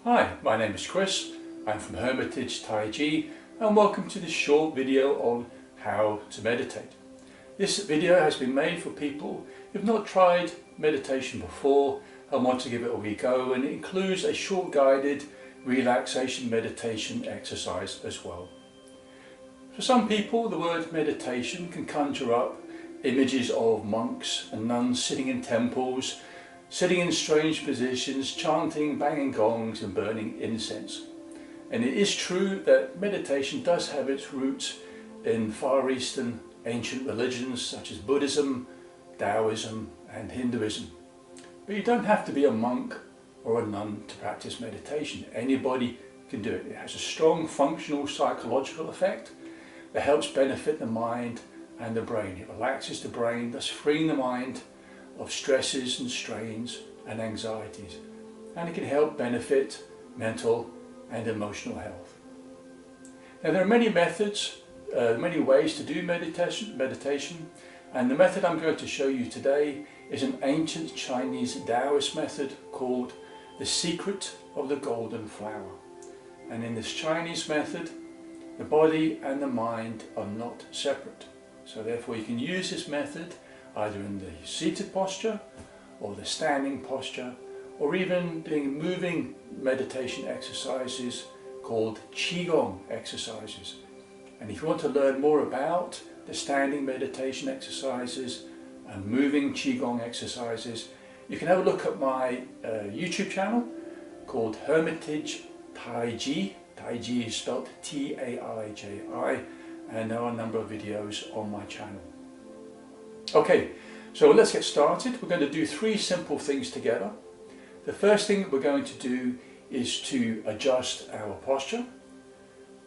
Hi, my name is Chris. I'm from Untitled Tai Chi and welcome to this short video on how to meditate. This video has been made for people who've not tried meditation before and want to give it a wee go, and it includes a short guided relaxation meditation exercise as well. For some people, the word meditation can conjure up images of monks and nuns sitting in temples, sitting in strange positions, chanting, banging gongs and burning incense. And it is true that meditation does have its roots in Far Eastern ancient religions such as Buddhism, Taoism and Hinduism. But you don't have to be a monk or a nun to practice meditation. Anybody can do it. It has a strong functional psychological effect that helps benefit the mind and the brain. It relaxes the brain, thus freeing the mind of stresses and strains and anxieties, and it can help benefit mental and emotional health. Now, there are many methods, many ways to do meditation, and the method I'm going to show you today is an ancient Chinese Taoist method called the Secret of the Golden Flower. And in this Chinese method, the body and the mind are not separate, so therefore you can use this method either in the seated posture or the standing posture, or even doing moving meditation exercises called Qigong exercises. And if you want to learn more about the standing meditation exercises and moving Qigong exercises, you can have a look at my YouTube channel called Hermitage Tai Chi. Tai Chi is spelled T-A-I-J-I, and there are a number of videos on my channel. Okay, so let's get started. We're going to do three simple things together. The first thing we're going to do is to adjust our posture.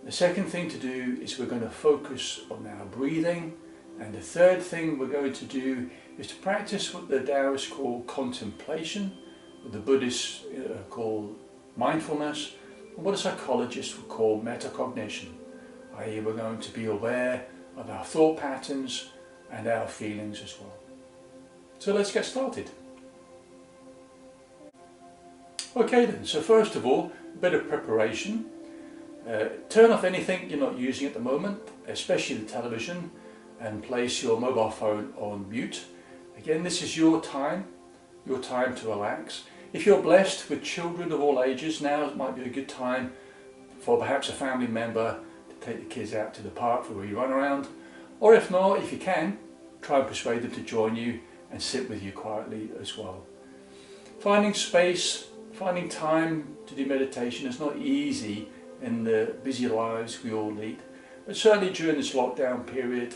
The second thing to do is we're going to focus on our breathing. And the third thing we're going to do is to practice what the Taoists call contemplation, what the Buddhists call mindfulness, and what a psychologist would call metacognition, i.e. we're going to be aware of our thought patterns and our feelings as well. So let's get started. Okay then, so first of all, a bit of preparation. Turn off anything you're not using at the moment, especially the television, and place your mobile phone on mute. Again, this is your time to relax. If you're blessed with children of all ages, now might be a good time for perhaps a family member to take the kids out to the park for a wee run around. Or if not, if you can, try and persuade them to join you and sit with you quietly as well. Finding space, finding time to do meditation is not easy in the busy lives we all lead, but certainly during this lockdown period,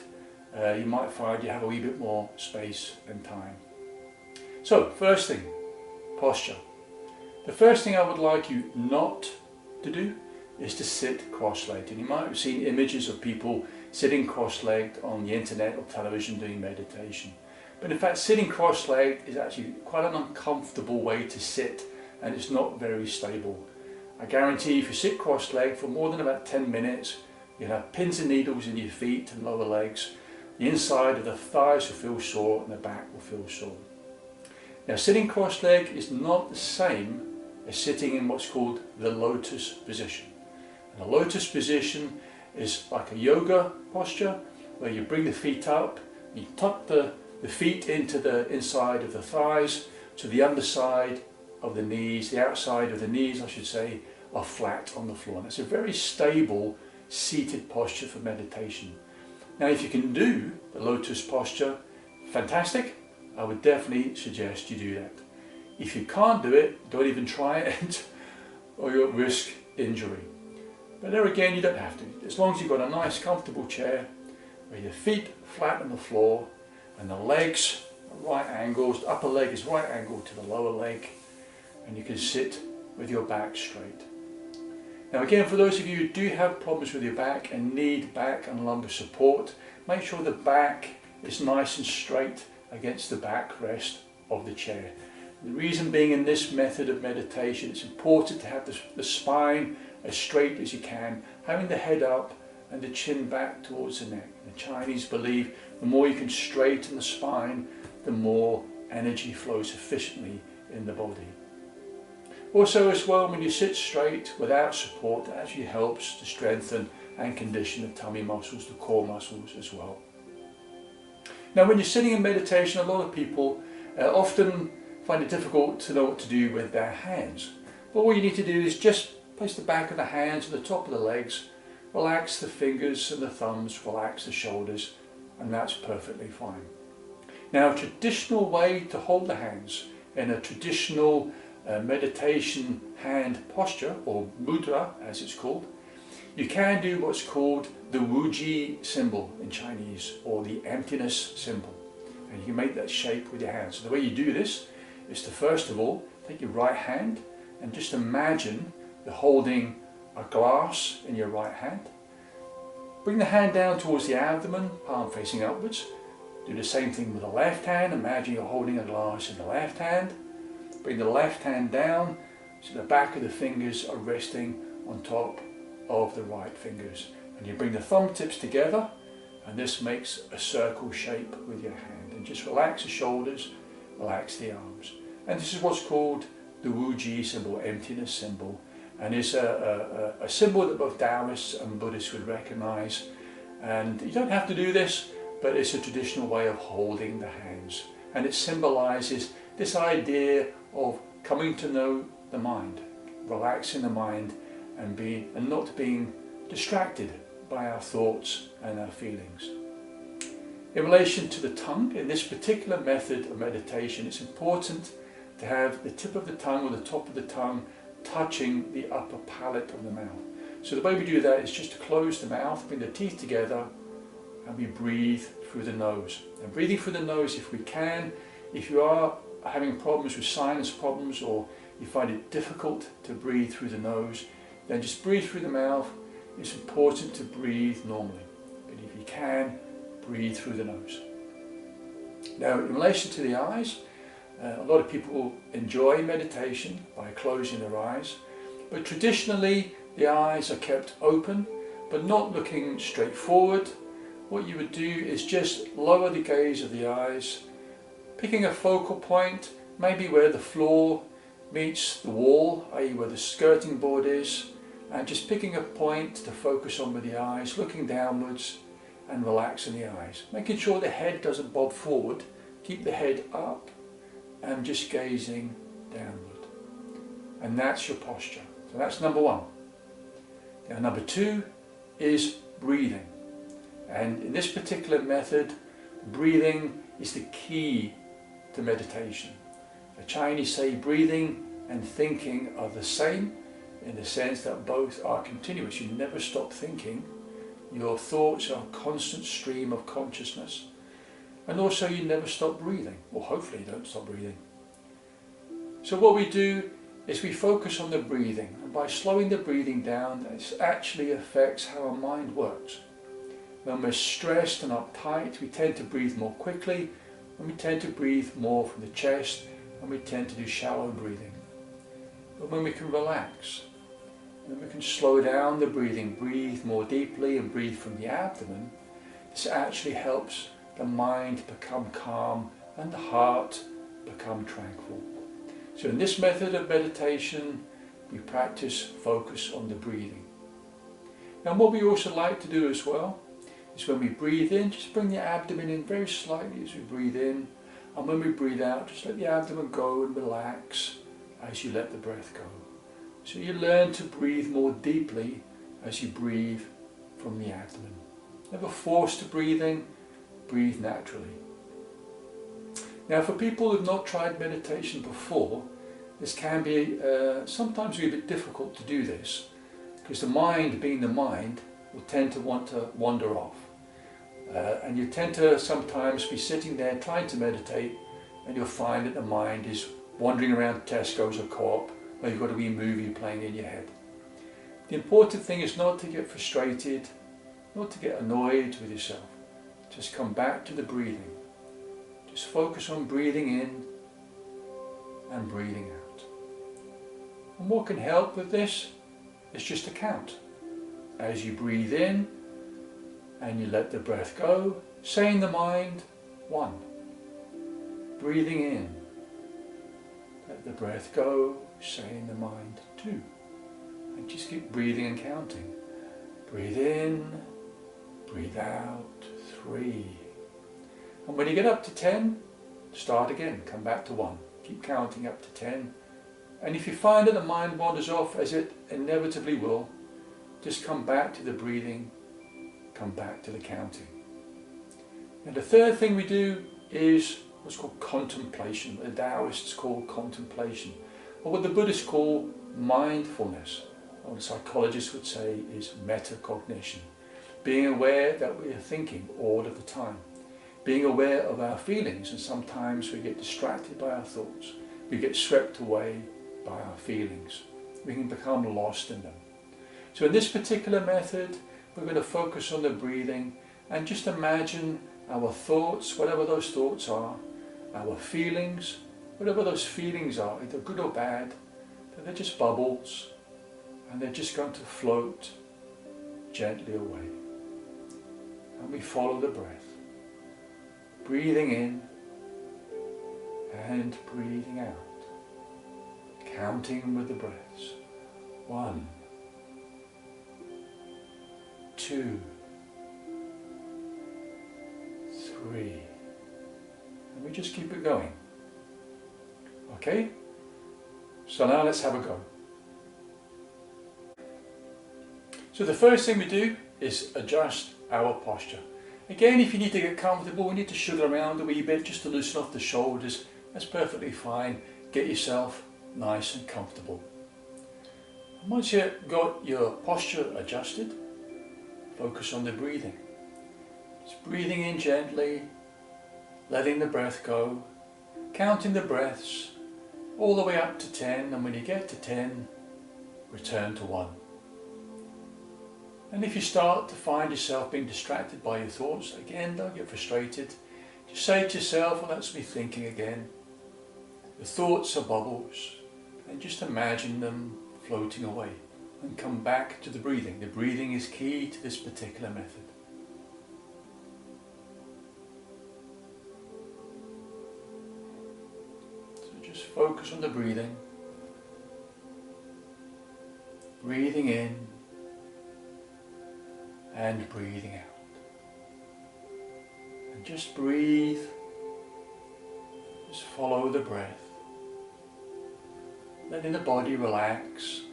you might find you have a wee bit more space and time. So, first thing, posture. The first thing I would like you not to do is to sit cross-legged. And you might have seen images of people sitting cross-legged on the internet or television doing meditation. But in fact, sitting cross-legged is actually quite an uncomfortable way to sit, and it's not very stable. I guarantee if you sit cross-legged for more than about 10 minutes, you'll have pins and needles in your feet and lower legs. The inside of the thighs will feel sore and the back will feel sore. Now, sitting cross-legged is not the same as sitting in what's called the lotus position. And the lotus position is like a yoga posture where you bring the feet up, you tuck the feet into the inside of the thighs, to the underside of the knees, the outside of the knees I should say, are flat on the floor. And it's a very stable seated posture for meditation. Now, if you can do the lotus posture, fantastic. I would definitely suggest you do that. If you can't do it, don't even try it or you'll risk injury. But there again, you don't have to. As long as you've got a nice comfortable chair where your feet flat on the floor and the legs are right angles, the upper leg is right angled to the lower leg, and you can sit with your back straight. Now again, for those of you who do have problems with your back and need back and lumbar support, make sure the back is nice and straight against the backrest of the chair. The reason being, in this method of meditation, it's important to have the spine as straight as you can, having the head up and the chin back towards the neck. The Chinese believe the more you can straighten the spine, the more energy flows efficiently in the body. Also as well, when you sit straight without support, that actually helps to strengthen and condition the tummy muscles, the core muscles as well. Now when you're sitting in meditation, a lot of people often find it difficult to know what to do with their hands. But all you need to do is just place the back of the hands on the top of the legs, relax the fingers and the thumbs, relax the shoulders, and that's perfectly fine. Now a traditional way to hold the hands in a traditional meditation hand posture, or mudra as it's called, you can do what's called the Wuji symbol in Chinese, or the emptiness symbol. And you can make that shape with your hands. So the way you do this is to first of all take your right hand and just imagine you're holding a glass in your right hand. Bring the hand down towards the abdomen, palm facing upwards. Do the same thing with the left hand. Imagine you're holding a glass in the left hand. Bring the left hand down so the back of the fingers are resting on top of the right fingers. And you bring the thumb tips together, and this makes a circle shape with your hand. And just relax the shoulders, relax the arms. And this is what's called the Wuji symbol, emptiness symbol. And it's a symbol that both Taoists and Buddhists would recognize. And you don't have to do this, but it's a traditional way of holding the hands. And it symbolizes this idea of coming to know the mind, relaxing the mind, and not being distracted by our thoughts and our feelings. In relation to the tongue, in this particular method of meditation, it's important to have the tip of the tongue or the top of the tongue touching the upper palate of the mouth. So the way we do that is just to close the mouth, bring the teeth together, and we breathe through the nose. And breathing through the nose, if we can, if you are having problems with sinus problems, or you find it difficult to breathe through the nose, then just breathe through the mouth. It's important to breathe normally, but if you can, breathe through the nose. Now in relation to the eyes, a lot of people enjoy meditation by closing their eyes, but traditionally the eyes are kept open but not looking straight forward. What you would do is just lower the gaze of the eyes, picking a focal point, maybe where the floor meets the wall, i.e. where the skirting board is, and just picking a point to focus on with the eyes, looking downwards and relaxing the eyes. Making sure the head doesn't bob forward, keep the head up and just gazing downward. And that's your posture. So that's number one. Now number two is breathing. And in this particular method, breathing is the key to meditation. The Chinese say breathing and thinking are the same, in the sense that both are continuous. You never stop thinking. Your thoughts are a constant stream of consciousness. And also you never stop breathing, or hopefully you don't stop breathing. So what we do is we focus on the breathing, and by slowing the breathing down, this actually affects how our mind works. When we're stressed and uptight, we tend to breathe more quickly, and we tend to breathe more from the chest, and we tend to do shallow breathing. But when we can relax, when we can slow down the breathing, breathe more deeply and breathe from the abdomen, this actually helps the mind become calm and the heart become tranquil. So in this method of meditation, we practice focus on the breathing. And what we also like to do as well is when we breathe in, just bring the abdomen in very slightly as we breathe in, and when we breathe out, just let the abdomen go and relax as you let the breath go. So you learn to breathe more deeply as you breathe from the abdomen. Never forced breathing, breathe naturally. Now for people who have not tried meditation before, this can be sometimes a bit difficult to do this, because the mind, being the mind, will tend to want to wander off. And you tend to sometimes be sitting there trying to meditate, and you'll find that the mind is wandering around Tesco's or Co-op, or you've got a wee movie playing in your head. The important thing is not to get frustrated, not to get annoyed with yourself. Just come back to the breathing. Just focus on breathing in and breathing out. And what can help with this is just to count. As you breathe in and you let the breath go, say in the mind, 1. Breathing in, let the breath go, say in the mind 2. And just keep breathing and counting. Breathe in, breathe out, 3. And when you get up to 10, start again, come back to 1. Keep counting up to 10. And if you find that the mind wanders off, as it inevitably will, just come back to the breathing, come back to the counting. And the third thing we do is what's called contemplation, what the Taoists call contemplation, or what the Buddhists call mindfulness, or the psychologists would say is metacognition. Being aware that we are thinking all of the time. Being aware of our feelings, and sometimes we get distracted by our thoughts. We get swept away by our feelings. We can become lost in them. So in this particular method, we're going to focus on the breathing and just imagine our thoughts, whatever those thoughts are, our feelings, whatever those feelings are, either good or bad, that they're just bubbles and they're just going to float gently away. And we follow the breath, breathing in and breathing out, counting with the breaths. 1, 2, 3, and we just keep it going. Okay? So now let's have a go. So the first thing we do is adjust our posture. Again, if you need to get comfortable, we need to sugar around a wee bit just to loosen off the shoulders. That's perfectly fine. Get yourself nice and comfortable. And once you've got your posture adjusted, focus on the breathing. Just breathing in gently, letting the breath go, counting the breaths all the way up to 10, and when you get to 10, return to 1. And if you start to find yourself being distracted by your thoughts, again, don't get frustrated. Just say to yourself, well, that's me thinking again. The thoughts are bubbles, and just imagine them floating away. And come back to the breathing. The breathing is key to this particular method. So just focus on the breathing. Breathing in and breathing out. And just breathe. Just follow the breath. Letting the body relax.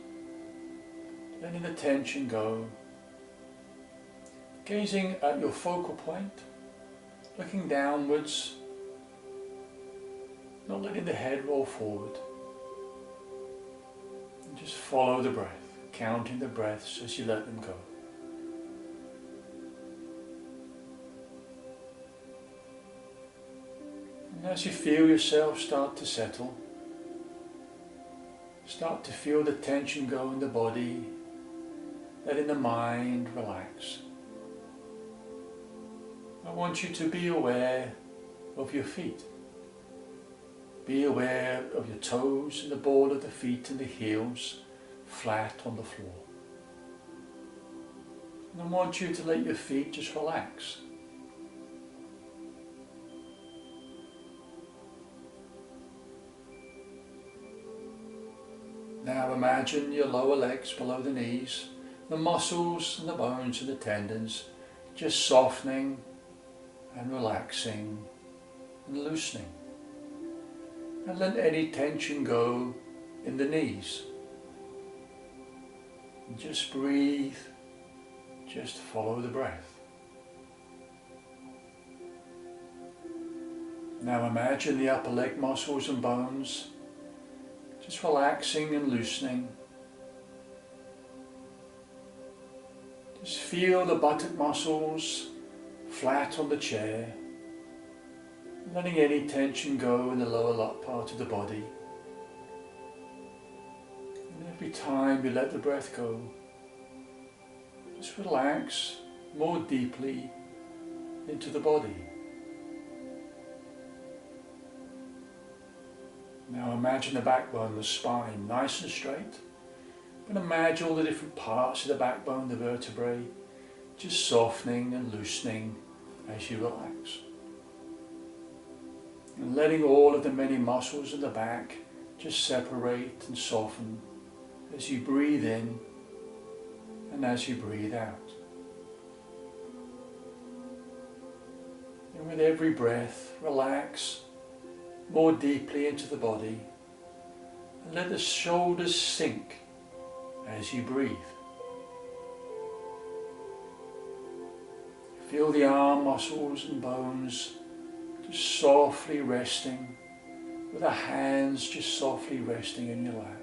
Letting the tension go. Gazing at your focal point. Looking downwards. Not letting the head roll forward. And just follow the breath. Counting the breaths as you let them go. And as you feel yourself start to settle, start to feel the tension go in the body, letting the mind relax. I want you to be aware of your feet. Be aware of your toes and the ball of the feet and the heels flat on the floor. And I want you to let your feet just relax. Now imagine your lower legs below the knees, the muscles and the bones and the tendons just softening and relaxing and loosening. And let any tension go in the knees. And just breathe, just follow the breath. Now imagine the upper leg muscles and bones just relaxing and loosening. Just feel the buttock muscles flat on the chair, letting any tension go in the lower part of the body. And every time you let the breath go, just relax more deeply into the body. Now imagine the backbone, the spine, nice and straight. And imagine all the different parts of the backbone, the vertebrae, just softening and loosening as you relax. And letting all of the many muscles in the back just separate and soften as you breathe in and as you breathe out. And with every breath, relax more deeply into the body and let the shoulders sink as you breathe. Feel the arm muscles and bones just softly resting, with the hands just softly resting in your lap.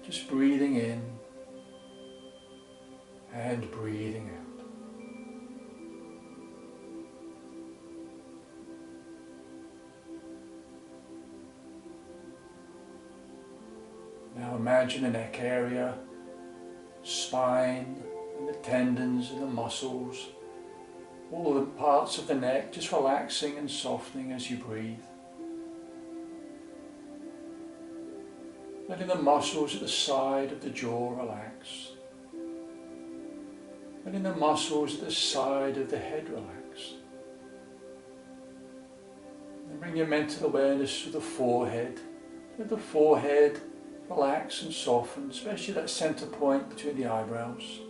Just breathing in and breathing out. Now imagine the neck area, spine and the tendons and the muscles, all the parts of the neck just relaxing and softening as you breathe. Letting the muscles at the side of the jaw relax. Letting the muscles at the side of the head relax. And bring your mental awareness to the forehead. Let the forehead relax and soften, especially that center point between the eyebrows.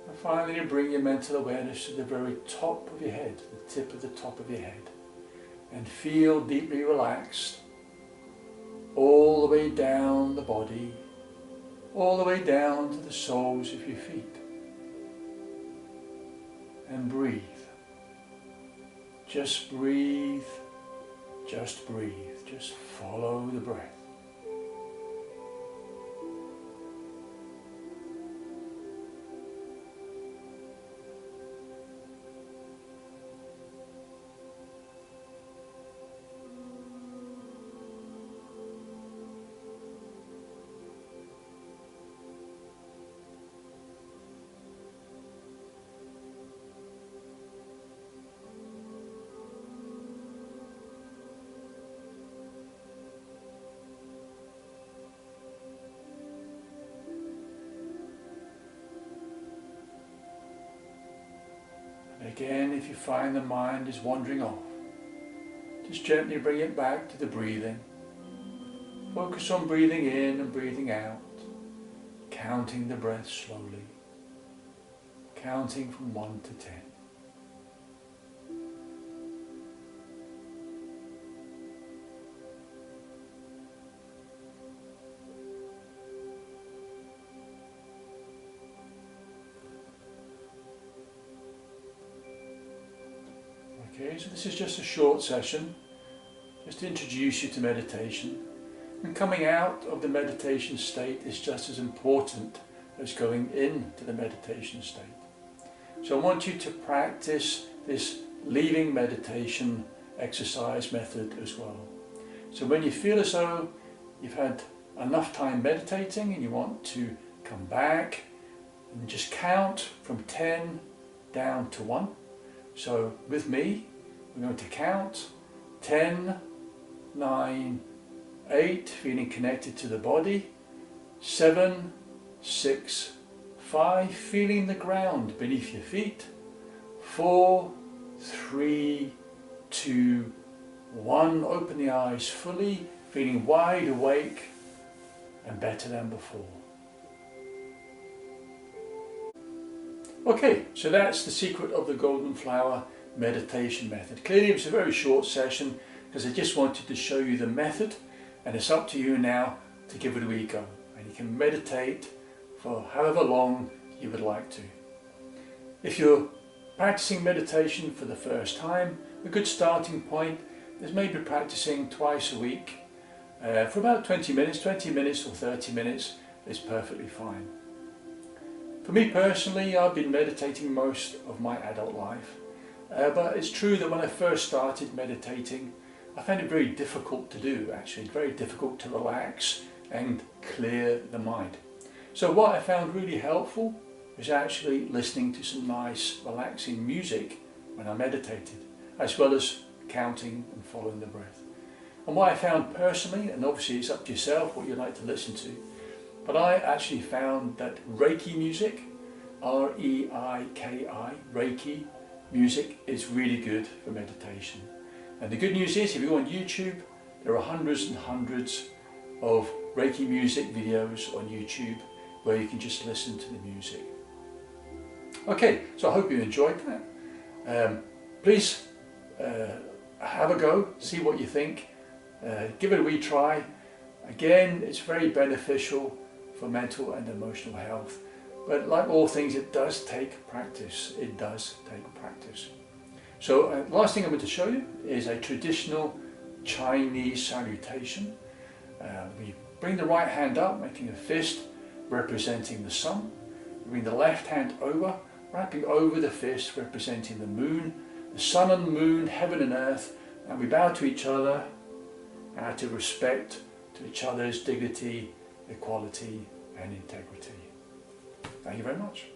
And finally, bring your mental awareness to the very top of your head, the tip of the top of your head. And feel deeply relaxed all the way down the body, all the way down to the soles of your feet. And breathe. Just breathe, just breathe, just follow the breath. Again, if you find the mind is wandering off, just gently bring it back to the breathing. Focus on breathing in and breathing out, counting the breath slowly, counting from 1 to 10. Okay, so this is just a short session, just to introduce you to meditation. And coming out of the meditation state is just as important as going into the meditation state. So I want you to practice this leaving meditation exercise method as well. So when you feel as though you've had enough time meditating and you want to come back and just count from 10 down to 1. So with me, we're going to count 10, 9, 8, feeling connected to the body, 7, 6, 5, feeling the ground beneath your feet, 4, 3, 2, 1, open the eyes fully, feeling wide awake and better than before. Okay, so that's the secret of the golden flower meditation method. Clearly it was a very short session because I just wanted to show you the method, and it's up to you now to give it a wee go. And you can meditate for however long you would like to. If you're practicing meditation for the first time, a good starting point is maybe practicing twice a week for about 20 minutes or 30 minutes is perfectly fine. For me personally, I've been meditating most of my adult life, but it's true that when I first started meditating, I found it very difficult to do, actually, very difficult to relax and clear the mind. So what I found really helpful was actually listening to some nice relaxing music when I meditated, as well as counting and following the breath. And what I found personally, and obviously it's up to yourself what you like to listen to, but I actually found that Reiki music, R-E-I-K-I, Reiki music is really good for meditation. And the good news is, if you go on YouTube There are hundreds and hundreds of Reiki music videos on YouTube where you can just listen to the music. Okay, so I hope you enjoyed that. Please have a go, see what you think, give it a wee try. Again, it's very beneficial for mental and emotional health, but like all things, it does take practice. It does take practice. So last thing I'm going to show you is a traditional Chinese salutation. We bring the right hand up, making a fist representing the sun. We bring the left hand over, wrapping over the fist representing the moon, the sun and the moon, heaven and earth, and we bow to each other out of respect to each other's dignity, equality and integrity. Thank you very much.